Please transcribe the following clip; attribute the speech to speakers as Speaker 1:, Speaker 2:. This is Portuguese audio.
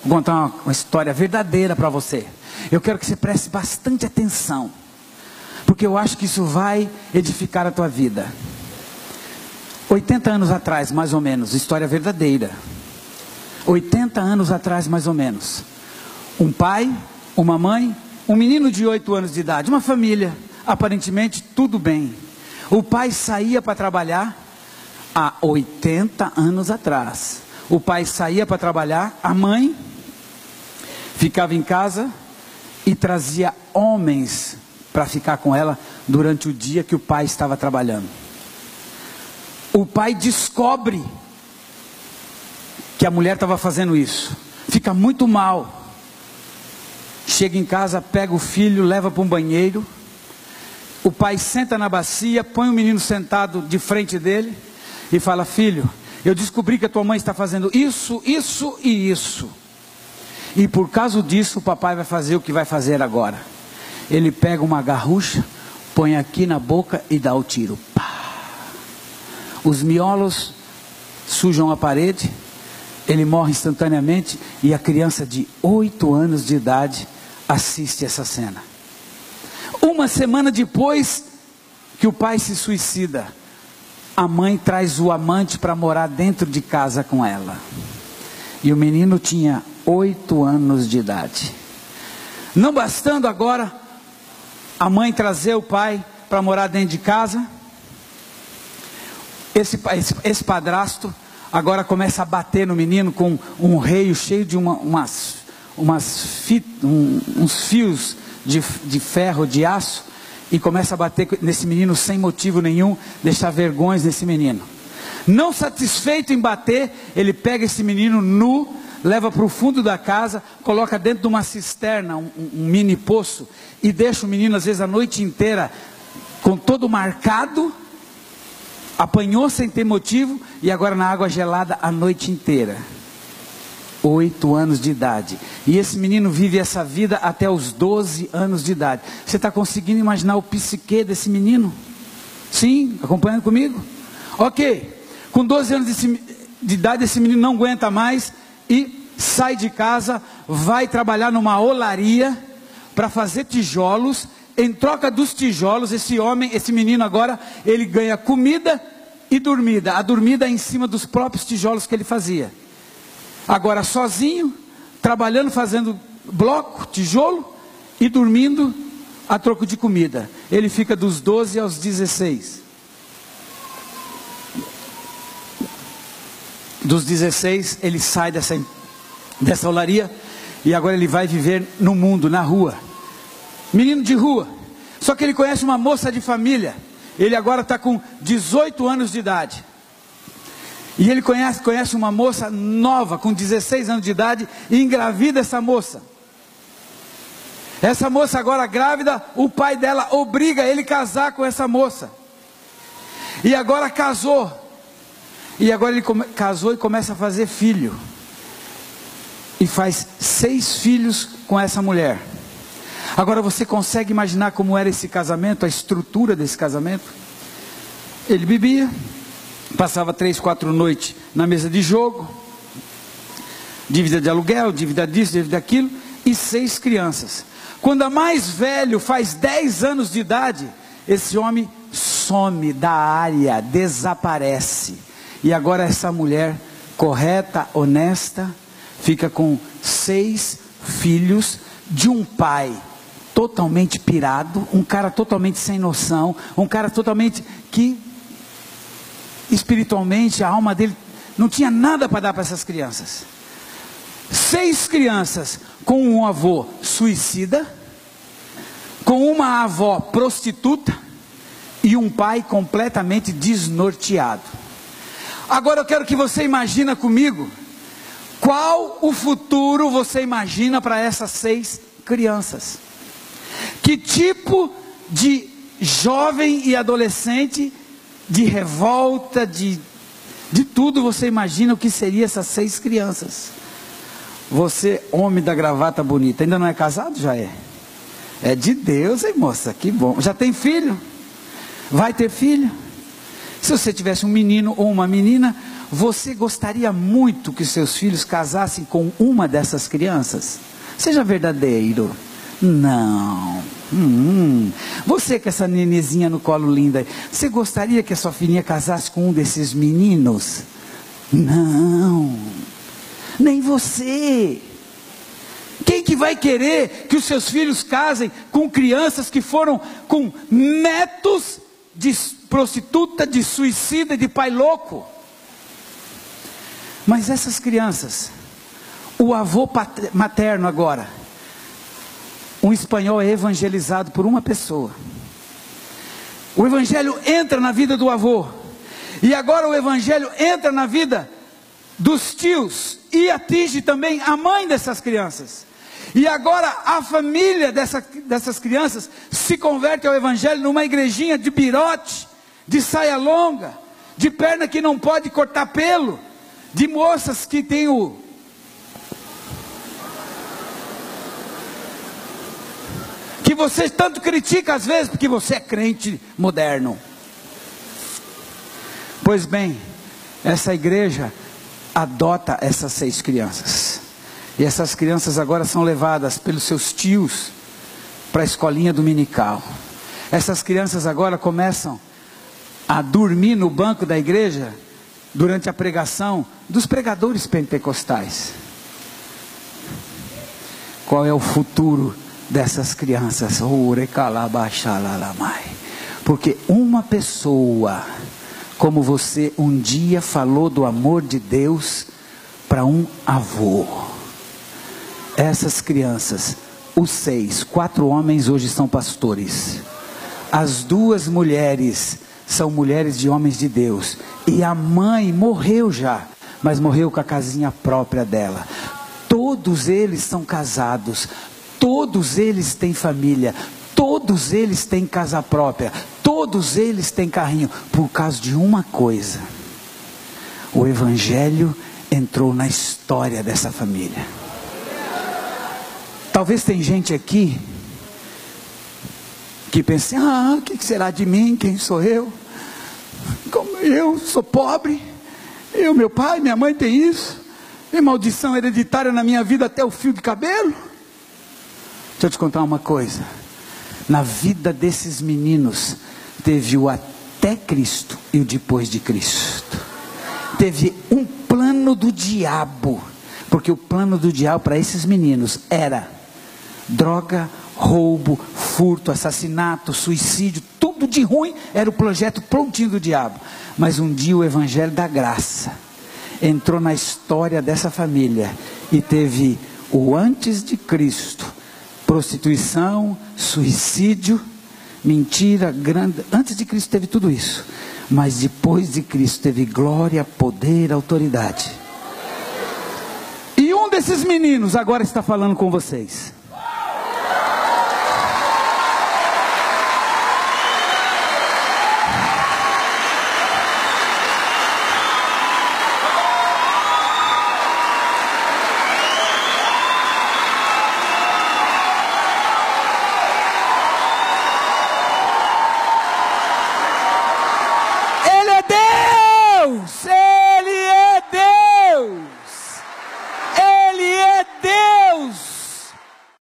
Speaker 1: Vou contar uma história verdadeira para você. Eu quero que você preste bastante atenção, porque eu acho que isso vai edificar a tua vida. 80 anos atrás, mais ou menos, história verdadeira. 80 anos atrás, mais ou menos. Um pai, uma mãe, um menino de 8 anos de idade, uma família, aparentemente tudo bem. O pai saía para trabalhar há 80 anos atrás. O pai saía para trabalhar, a mãe ficava em casa e trazia homens para ficar com ela durante o dia que o pai estava trabalhando. O pai descobre que a mulher estava fazendo isso, fica muito mal, chega em casa, pega o filho, leva para um banheiro, o pai senta na bacia, põe o menino sentado de frente dele e fala: filho, eu descobri que a tua mãe está fazendo isso, isso e isso, e por causa disso o papai vai fazer o que vai fazer agora. Ele pega uma garrucha, põe aqui na boca e dá o tiro. Pá! Os miolos sujam a parede, ele morre instantaneamente e a criança de 8 anos de idade assiste essa cena. Uma semana depois que o pai se suicida, a mãe traz o amante para morar dentro de casa com ela. E o menino tinha 8 anos de idade. Não bastando agora a mãe trazer o pai para morar dentro de casa, esse padrasto agora começa a bater no menino com um reio cheio de uns fios de ferro, de aço, e começa a bater nesse menino sem motivo nenhum, deixar vergonhas nesse menino. Não satisfeito em bater, ele pega esse menino nu, leva para o fundo da casa, coloca dentro de uma cisterna, um mini poço, e deixa o menino às vezes a noite inteira com todo marcado, apanhou sem ter motivo, e agora na água gelada a noite inteira. 8 anos de idade, e esse menino vive essa vida até os 12 anos de idade. Você está conseguindo imaginar o psique desse menino? Sim, acompanhando comigo? Ok, com 12 anos de idade esse menino não aguenta mais, e sai de casa, vai trabalhar numa olaria, para fazer tijolos. Em troca dos tijolos, esse menino agora, ele ganha comida e dormida. A dormida é em cima dos próprios tijolos que ele fazia. Agora sozinho, trabalhando, fazendo bloco, tijolo, e dormindo a troco de comida. Ele fica dos 12 aos 16. Dos 16, ele sai dessa olaria, e agora ele vai viver no mundo, na rua. Menino de rua. Só que ele conhece uma moça de família. Ele agora está com 18 anos de idade. E ele conhece uma moça nova, com 16 anos de idade, e engravida essa moça. Essa moça agora grávida, o pai dela obriga ele a casar com essa moça. E agora casou. E agora ele casou e começa a fazer filho. E faz 6 filhos com essa mulher. Agora você consegue imaginar como era esse casamento, a estrutura desse casamento? Ele bebia, passava 3, 4 noites na mesa de jogo, dívida de aluguel, dívida disso, dívida daquilo, e 6 crianças. Quando a mais velho faz 10 anos de idade, esse homem some da área, desaparece. E agora essa mulher correta, honesta, fica com 6 filhos de um pai totalmente pirado, um cara totalmente sem noção, um cara totalmente que espiritualmente a alma dele não tinha nada para dar para essas crianças. 6 crianças com um avô suicida, com uma avó prostituta e um pai completamente desnorteado. Agora eu quero que você imagine comigo, qual o futuro você imagina para essas 6 crianças? Que tipo de jovem e adolescente, de revolta, de tudo você imagina o que seria essas 6 crianças? Você, homem da gravata bonita, ainda não é casado? Já é? É de Deus, hein moça? Que bom. Já tem filho? Vai ter filho? Se você tivesse um menino ou uma menina, você gostaria muito que seus filhos casassem com uma dessas crianças? Seja verdadeiro. Não. Você com essa nenezinha no colo linda, você gostaria que a sua filhinha casasse com um desses meninos? Não. Nem você. Quem que vai querer que os seus filhos casem com crianças que foram com netos de prostituta, de suicida, de pai louco? Mas essas crianças, o avô materno agora, um espanhol é evangelizado por uma pessoa. O evangelho entra na vida do avô. E agora o evangelho entra na vida dos tios e atinge também a mãe dessas crianças. E agora a família dessas crianças se converte ao evangelho numa igrejinha de birote, de saia longa, de perna que não pode cortar pelo, de moças que tem que você tanto critica às vezes, porque você é crente moderno. Pois bem, essa igreja adota essas 6 crianças. E essas crianças agora são levadas pelos seus tios para a escolinha dominical. Essas crianças agora começam a dormir no banco da igreja durante a pregação dos pregadores pentecostais. Qual é o futuro dessas crianças? Porque uma pessoa como você um dia falou do amor de Deus para um avô. Essas crianças, os 6, 4 homens hoje são pastores. As 2 mulheres são mulheres de homens de Deus. E a mãe morreu já, mas morreu com a casinha própria dela. Todos eles são casados, todos eles têm família, todos eles têm casa própria, todos eles têm carrinho, por causa de uma coisa: o evangelho entrou na história dessa família. Talvez tem gente aqui que pense: o que será de mim? Quem sou eu? Como eu sou pobre, meu pai, minha mãe tem isso, tem maldição hereditária na minha vida até o fio de cabelo. Deixa eu te contar uma coisa: na vida desses meninos teve o até Cristo e o depois de Cristo. Teve um plano do diabo, porque o plano do diabo para esses meninos era droga, roubo, furto, assassinato, suicídio, tudo de ruim era o projeto prontinho do diabo. Mas um dia o evangelho da graça entrou na história dessa família e teve o antes de Cristo: prostituição, suicídio, mentira, grande. Antes de Cristo teve tudo isso, mas depois de Cristo teve glória, poder, autoridade. E um desses meninos agora está falando com vocês.